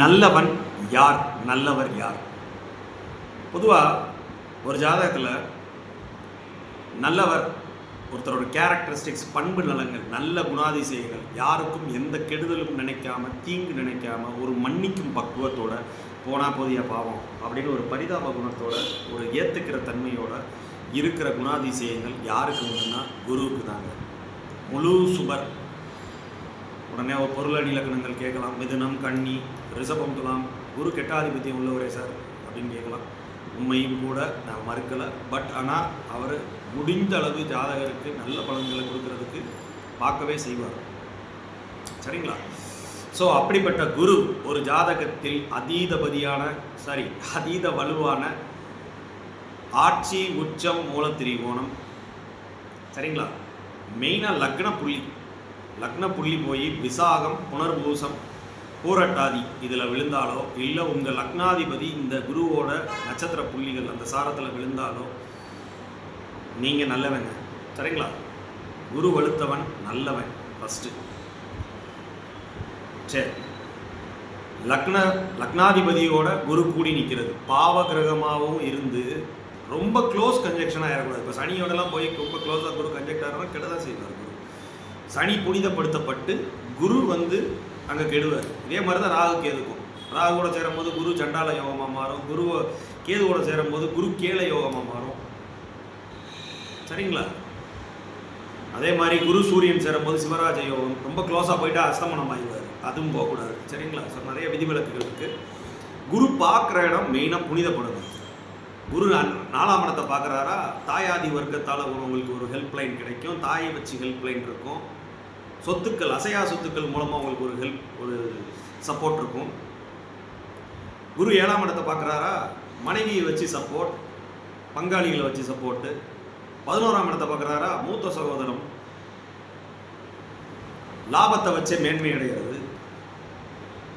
நல்லவன் யார், நல்லவர் யார்? பொதுவாக ஒரு ஜாதகத்தில் நல்லவர் ஒருத்தரோட கேரக்டரிஸ்டிக்ஸ், பண்பு நலங்கள், நல்ல குணாதிசயங்கள், யாருக்கும் எந்த கெடுதலும் நினைக்காம, தீங்கு நினைக்காம, ஒரு மன்னிக்கும் பக்குவத்தோட, போனால் போதிய பாவம் அப்படின்னு ஒரு பரிதாப குணத்தோட, ஒரு ஏற்றுக்கிற தன்மையோட இருக்கிற குணாதிசயங்கள் யாருக்கு உண்டுன்னா குருவுக்கு தாங்க. முழு சுபர். உடனே ஒரு பொருளடி இலக்கணங்கள் கேட்கலாம். மிதுனம், கன்னி, ரிஷபம், துலாம். குரு கெட்டாதிபத்தியம் உள்ளவரே சார் அப்படின்னு கேட்கலாம். உண்மையும் கூட நான் மறுக்கலை. பட் ஆனால் அவர் முடிந்த அளவு ஜாதகருக்கு நல்ல பலன்களை கொடுக்கறதுக்கு பார்க்கவே செய்வார். சரிங்களா? ஸோ அப்படிப்பட்ட குரு ஒரு ஜாதகத்தில் அதீத வலுவான ஆட்சி, உச்சம், மூலத்திரிகோணம். சரிங்களா? மெயினாக லக்ன புள்ளி போய் விசாகம், புனர்பூசம், பூரட்டாதி இதில் விழுந்தாலோ, இல்லை உங்கள் லக்னாதிபதி இந்த குருவோட நட்சத்திர புள்ளிகள் அந்த சாரத்தில் விழுந்தாலோ நீங்கள் நல்லவங்க. சரிங்களா? குரு வலுத்தவன் நல்லவன் ஃபஸ்ட்டு. சரி, லக்னாதிபதியோட குரு கூடி நிற்கிறது, பாவ கிரகமாகவும் இருந்து ரொம்ப க்ளோஸ் கன்ஜெக்ஷனாக ஆகிடக்கூடாது. இப்போ சனியோடலாம் போய் ரொம்ப க்ளோஸாக குரு கன்ஜெக்ட் ஆகிறவங்க கெட்டதான் செய்வார். குரு சனி புனிதப்படுத்தப்பட்டு குரு அங்கே கெடுவார். இதே மாதிரி தான் ராகு கேதுக்கும். ராகு கூட சேரும்போது குரு சண்டால யோகமாக மாறும். கேதுவோட சேரும்போது குரு கேல யோகமாக மாறும். சரிங்களா? அதே மாதிரி குரு சூரியன் சேரும்போது சிவராஜ யோகம். ரொம்ப க்ளோஸாக போயிட்டா அஸ்தமனம் ஆகிடுவார். அதுவும் போகக்கூடாது. சரிங்களா? ஸோ நிறைய விதிவிலக்குகள் இருக்குது. குரு பார்க்குற இடம் மெயினாக புனிதப்படணும். குரு 4ஆம் இடத்தை பார்க்குறாரா, தாயாதி வர்க்கத்தால் உங்களுக்கு ஒரு ஹெல்ப்லைன் கிடைக்கும். தாயை வச்சு ஹெல்ப்லைன் இருக்கும். சொத்துக்கள், அசையா சொத்துக்கள் மூலமாக உங்களுக்கு ஒரு சப்போர்ட் இருக்கும். குரு 7ஆம் இடத்தை பார்க்குறாரா, மனைவியை வச்சு சப்போர்ட், பங்காளிகளை வச்சு சப்போர்ட்டு. 11ஆம் இடத்தை பார்க்குறாரா, மூத்த சகோதரம், லாபத்தை வச்சே மேன்மை அடைகிறது.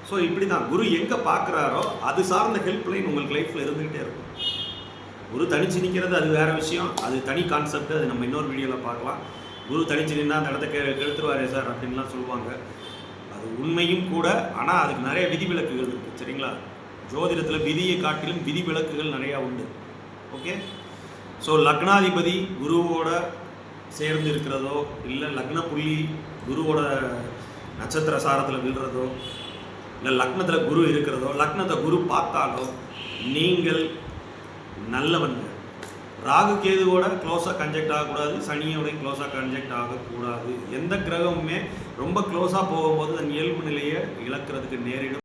ஸோ இப்படி தான் குரு எங்கே பார்க்குறாரோ அது சார்ந்த ஹெல்ப்லைன் உங்களுக்கு லைஃப்பில் இருந்துக்கிட்டே இருக்கும். குரு தனிச்சு நிற்கிறது அது வேறு விஷயம், அது தனி கான்செப்ட். அது நம்ம இன்னொரு வீடியோவில் பார்க்கலாம். குரு தனிச்சு நின்னா அந்த இடத்த கெடுத்துருவாரே சார் அப்படின்லாம் சொல்லுவாங்க. அது உண்மையும் கூட. ஆனால் அதுக்கு நிறைய விதிவிலக்குகள் இருக்குது. சரிங்களா? ஜோதிடத்தில் விதியை காட்டிலும் விதிவிலக்குகள் நிறையா உண்டு. ஓகே. ஸோ லக்னாதிபதி குருவோட சேர்ந்து இருக்கிறதோ, இல்லை லக்ன புள்ளி குருவோட நட்சத்திர சாரத்தில் விழுறதோ, இல்லை லக்னத்தில் குரு இருக்கிறதோ, லக்னத்தை குரு பார்த்தாலோ நீங்கள் நல்லவங்க. ராகு கேதுவோட க்ளோஸாக கன்ஜெக்ட் ஆகக்கூடாது, சனியோடையும் க்ளோஸாக கன்ஜெக்ட் ஆகக்கூடாது. எந்த கிரகமுமே ரொம்ப க்ளோஸாக போகும்போது தன் இயல்பு நிலையை இழக்கிறதுக்கு நேரிடும்.